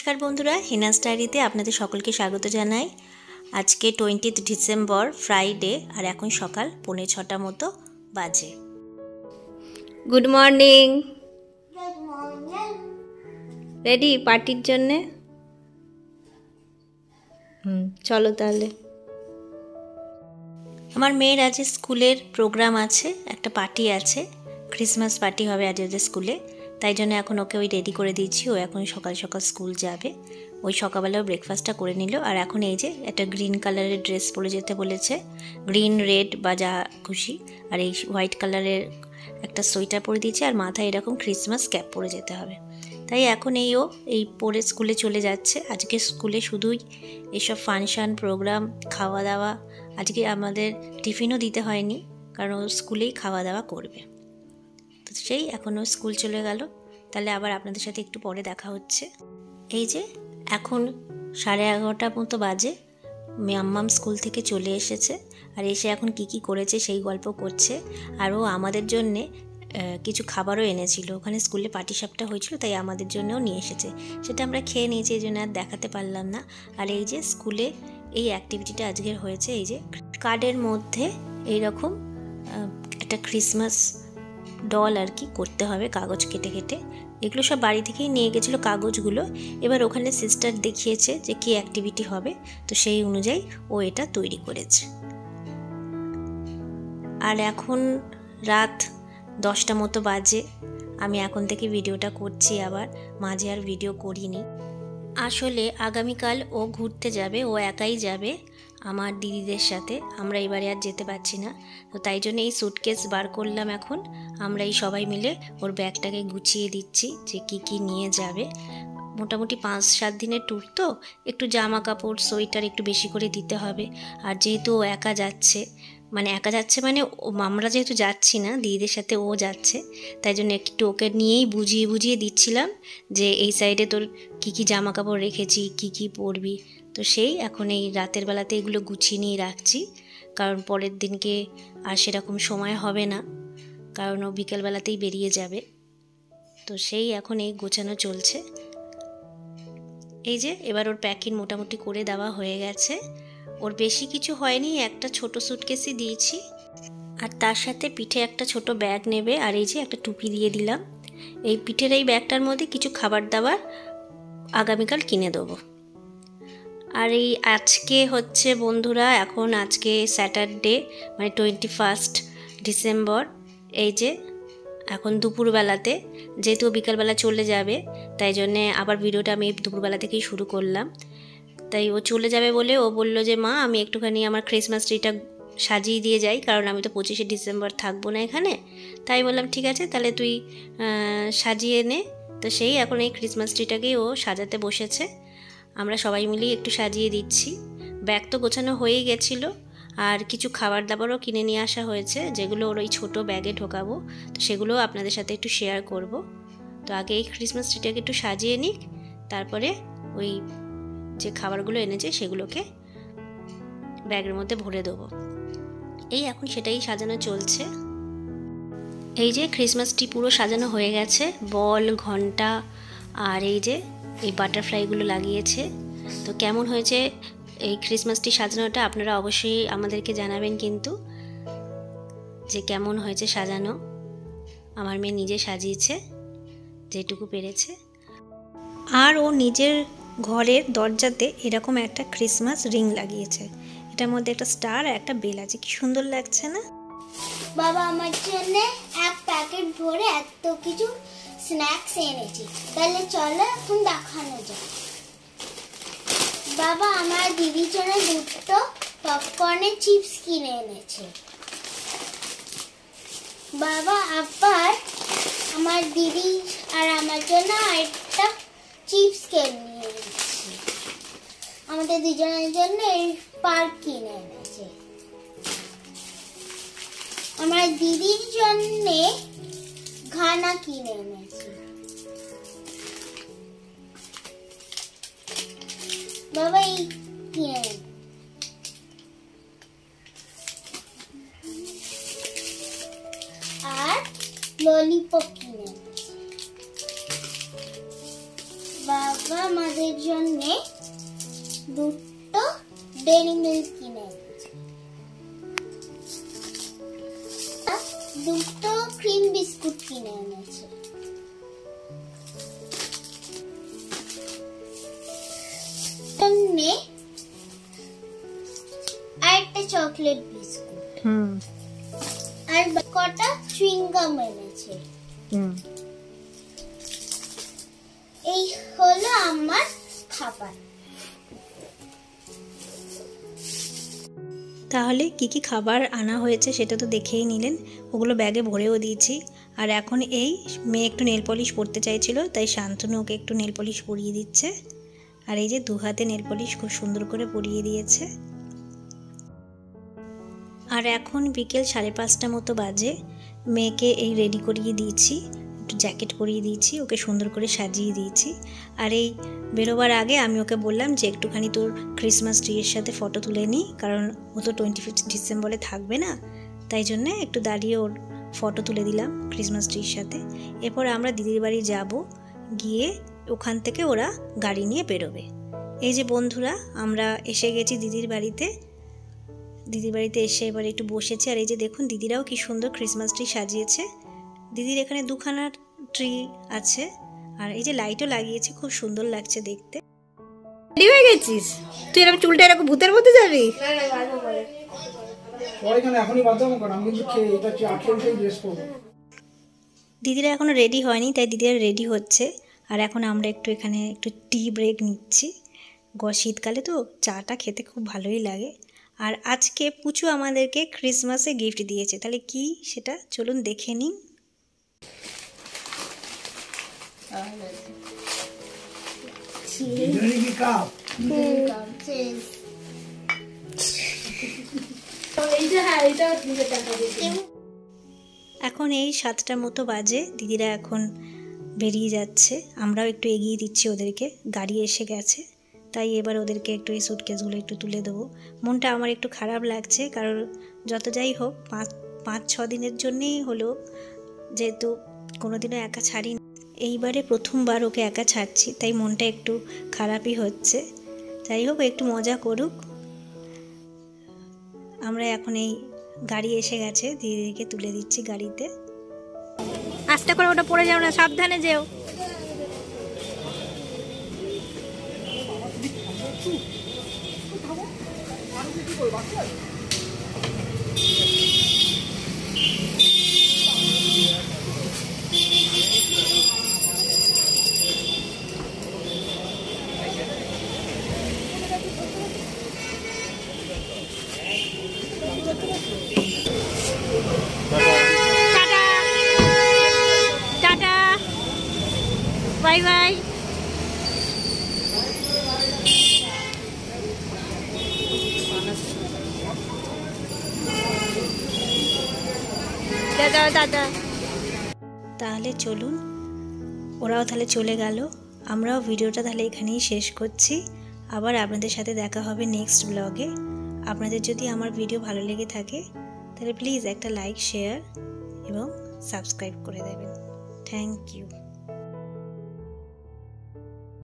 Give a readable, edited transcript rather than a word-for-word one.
নমস্কার বন্ধুরা, হেনাস ডায়েরিতে আপনাদের সকলকে স্বাগত জানাই। আজকে 20 ডিসেম্বর ফ্রাইডে, আর এখন সকাল 5:45 মতো বাজে। Good morning. রেডি পার্টির জন্যে? চলো তাহলে। আমার মেয়ের আজ স্কুলের প্রোগ্রাম আছে, একটা পার্টি আছে, ক্রিসমাস পার্টি হবে আজ ওদের স্কুলে। তাই জন্য এখন ওকে ওই রেডি করে দিয়েছি। ও এখন সকাল সকাল স্কুল যাবে। ওই সকালবেলাও ব্রেকফাস্টটা করে নিল। আর এখন এই যে একটা গ্রিন কালারের ড্রেস পরে যেতে বলেছে, গ্রিন রেড বা যা খুশি। আর এই হোয়াইট কালারের একটা সোয়েটার পরে দিয়েছে, আর মাথায় এরকম ক্রিসমাস ক্যাপ পরে যেতে হবে। তাই এখন ও এই পরে স্কুলে চলে যাচ্ছে। আজকে স্কুলে শুধুই এইসব ফাংশান, প্রোগ্রাম, খাওয়া দাওয়া। আজকে আমাদের টিফিনও দিতে হয়নি, কারণ ও স্কুলেই খাওয়া দাওয়া করবে। তো সেই এখনও স্কুল চলে গেল। তাহলে আবার আপনাদের সাথে একটু পরে দেখা হচ্ছে। এই যে এখন 11:30 মতো বাজে। মাম্মাম স্কুল থেকে চলে এসেছে, আর এসে এখন কি করেছে সেই গল্প করছে। আর ও আমাদের জন্যে কিছু খাবারও এনেছিল। ওখানে স্কুলে পাটিসাপটা হয়েছিল, তাই আমাদের জন্যও নিয়ে এসেছে। সেটা আমরা খেয়ে নিয়েছি, এই জন্য আর দেখাতে পারলাম না। আর এই যে স্কুলে এই অ্যাক্টিভিটিটা আজকের হয়েছে। এই যে কার্ডের মধ্যে এইরকম একটা ক্রিসমাস ডল আর কি করতে হবে, কাগজ কেটে কেটে। এগুলো সব বাড়ি থেকেই নিয়ে গেছিলো কাগজগুলো। এবার ওখানে সিস্টার দেখিয়েছে যে কী অ্যাক্টিভিটি হবে, তো সেই অনুযায়ী ও এটা তৈরি করেছে। আর এখন রাত 10টা মতো বাজে। আমি এখন থেকে ভিডিওটা করছি, আবার মাঝে আর ভিডিও করিনি। আসলে আগামীকাল ও ঘুরতে যাবে, ও একাই যাবে আমার দিদিদের সাথে। আমরা এবারে আর যেতে পারছি না, তো তাই জন্য এই স্যুটকেস বার করলাম। এখন আমরা এই সবাই মিলে ওর ব্যাগটাকে গুছিয়ে দিচ্ছি যে কি নিয়ে যাবে। মোটামুটি 5-7 দিনের ট্যুর, তো একটু জামা কাপড়, সোয়েটার একটু বেশি করে দিতে হবে। আর যেহেতু ও একা যাচ্ছে মানে আমরা যেহেতু যাচ্ছি না, দিদিদের সাথে ও যাচ্ছে, তাই জন্য একটু ওকে নিয়েই বুঝিয়ে দিচ্ছিলাম যে এই সাইডে তোর কি জামা কাপড় রেখেছি, কি পরবি। তো সেই এখন এই রাতের বেলাতে এগুলো গুছিয়ে নিয়ে রাখছি, কারণ পরের দিনকে আর সেরকম সময় হবে না, কারণ ও বিকেলবেলাতেই বেরিয়ে যাবে। তো সেই এখন এই গোছানো চলছে। এই যে এবার ওর প্যাকিং মোটামুটি করে দেওয়া হয়ে গেছে। ওর বেশি কিছু হয়নি, একটা ছোট স্যুটকেসই দিয়েছি। আর তার সাথে পিঠে একটা ছোট ব্যাগ নেবে, আর এই যে একটা টুপি দিয়ে দিলাম। এই পিঠের এই ব্যাগটার মধ্যে কিছু খাবার দাবার আগামীকাল কিনে দেবো। আর এই আজকে হচ্ছে বন্ধুরা, এখন আজকে স্যাটারডে, মানে 21 ডিসেম্বর। এই যে এখন দুপুরবেলাতে, যেহেতু বিকালবেলা চলে যাবে, তাই জন্যে আবার ভিডিওটা আমি দুপুরবেলা থেকেই শুরু করলাম। তাই ও চলে যাবে বলে ও বললো যে মা, আমি একটুখানি আমার ক্রিসমাস ট্রিটা সাজিয়ে দিয়ে যাই, কারণ আমি তো 25শে ডিসেম্বর থাকবো না এখানে। তাই বললাম ঠিক আছে, তাহলে তুই সাজিয়ে নে। তো সেই এখন এই ক্রিসমাস ট্রিটাকেই ও সাজাতে বসেছে। আমরা সবাই মিলেই একটু সাজিয়ে দিচ্ছি। ব্যাগ তো গোছানো হয়েই গেছিলো, আর কিছু খাবার দাবারও কিনে নিয়ে আসা হয়েছে, যেগুলো ওর ওই ছোটো ব্যাগে ঢোকাবো। তো সেগুলোও আপনাদের সাথে একটু শেয়ার করব। তো আগে এই ক্রিসমাস ট্রিটাকে একটু সাজিয়ে নিক, তারপরে ওই যে খাবারগুলো এনেছে সেগুলোকে ব্যাগের মধ্যে ভরে দেবো। এই এখন সেটাই সাজানো চলছে। এই যে ক্রিসমাস ট্রি পুরো সাজানো হয়ে গেছে, বল, ঘন্টা, আর এই যে এই বাটারফ্লাইগুলো লাগিয়েছে। তো কেমন হয়েছে এই ক্রিসমাস ট্রি সাজানোটা আপনারা অবশ্যই আমাদেরকে জানাবেন, কিন্তু যে কেমন হয়েছে সাজানো। আমার মেয়ে নিজে সাজিয়েছে যেটুকু পেরেছে। আর ও নিজের ঘরের দরজাতে এরকম একটা ক্রিসমাস রিং লাগিয়েছে। এটার মধ্যে একটা স্টার আর একটা বেল আছে, কি সুন্দর লাগছে না? বাবা আমার জন্য এক প্যাকেট ভরে এত কিছু স্ন্যাক্স এনেছি, তাহলে চলো এখন দেখানো যাক। বাবা আমার দিদির জন্য 2টো পপকর্নের চিপস কিনে এনেছে। বাবা আবার আমার দিদি আর আমার জন্য একটা চিপস কিনে এনেছে। আমাদের দুজনের জন্য এই পার্ক কিনে এনেছে। আমার দিদির জন্য ঘানা কিনে এনেছে। বাবা এই কিনে আর ললিপপ কিনে এনেছে। বাবা বাবা আমাদের জন্য দুটো ডেইরি মিল্ক কিনে এনেছে, দুটো ক্রিম বিস্কুট কিনে এনেছে, আর একটা চকলেট বিস্কুট আর কটা চুইংগাম এনেছে। এই হলো আমার খাবার। তাহলে কি কি খাবার আনা হয়েছে সেটা তো দেখেই নিলেন, ওগুলো ব্যাগে ভরেও দিয়েছি। আর এখন এই মেয়ে একটু নেল পলিশ পরতে চাইছিল, তাই শান্তনু ওকে একটু নেল পলিশ পরিয়ে দিচ্ছে। আর এই যে 2 হাতে নেল পলিশ খুব সুন্দর করে পরিয়ে দিয়েছে। আর এখন বিকেল 5:30 মতো বাজে, মেয়েকে এই রেডি করিয়ে দিয়েছি, একটু জ্যাকেট পরিয়ে দিয়েছি, ওকে সুন্দর করে সাজিয়ে দিয়েছি। আর এই বেরোবার আগে আমি ওকে বললাম যে একটুখানি তোর ক্রিসমাস ট্রির সাথে ফটো তুলে নিই, কারণ ও তো 25 ডিসেম্বরে থাকবে না, তাই জন্যে একটু দাঁড়িয়ে ওর ফটো তুলে দিলাম ক্রিসমাস ট্রির সাথে। এরপর আমরা দিদির বাড়ি যাব, গিয়ে ওখান থেকে ওরা গাড়ি নিয়ে বেরোবে। এই যে বন্ধুরা, আমরা এসে গেছি দিদির বাড়িতে। দিদির বাড়িতে এসে এবার একটু বসেছি। আর এই যে দেখুন, দিদিরাও কি সুন্দর ক্রিসমাস ট্রি সাজিয়েছে। দিদির এখানে 2খানা ট্রি আছে, আর এই যে লাইটও লাগিয়েছে, খুব সুন্দর লাগছে দেখতে। রেডি হয়ে গেছিস তুই? এরকম চুলটা এরকম ভূতের মধ্যে যাবি? দিদিরা এখনো রেডি হয়নি, তাই দিদিরা রেডি হচ্ছে। আর এখন আমরা একটু এখানে একটু টি ব্রেক নিচ্ছি। শীতকালে তো চাটা খেতে খুব ভালোই লাগে। আর আজকে পুচু আমাদেরকে ক্রিসমাসে গিফট দিয়েছে, তাহলে কি সেটা চলুন দেখে নিন। এখন এই 7টার মতো বাজে, দিদিরা এখন বেরিয়ে যাচ্ছে। আমরাও একটু এগিয়ে দিচ্ছি ওদেরকে, গাড়ি এসে গেছে, তাই এবার ওদেরকে একটু এই সুটকেসগুলো একটু তুলে দেবো। মনটা আমার একটু খারাপ লাগছে, কারণ যত যাই হোক 5-6 দিনের জন্যেই হলো, যেহেতু কোনোদিনও একা ছাড়িনি, এইবারে প্রথমবার ওকে একা ছাড়ছি, তাই মনটা একটু খারাপই হচ্ছে। যাই হোক, একটু মজা করুক। আমরা এখন এই গাড়ি এসে গেছে, দিদিকে তুলে দিচ্ছি গাড়িতে। আস্তে করে ওটা পড়ে যাও না, সাবধানে যেও। Tata, bye bye. টাটা। তাহলে চলুন, ওরাও তাহলে চলে গেল, আমরাও ভিডিওটা তাহলে এখানেই শেষ করছি। আবার আপনাদের সাথে দেখা হবে নেক্সট ব্লগে। আপনাদের যদি আমার ভিডিও ভালো লেগে থাকে তাহলে প্লিজ একটা লাইক, শেয়ার এবং সাবস্ক্রাইব করে দেবেন। Thank you.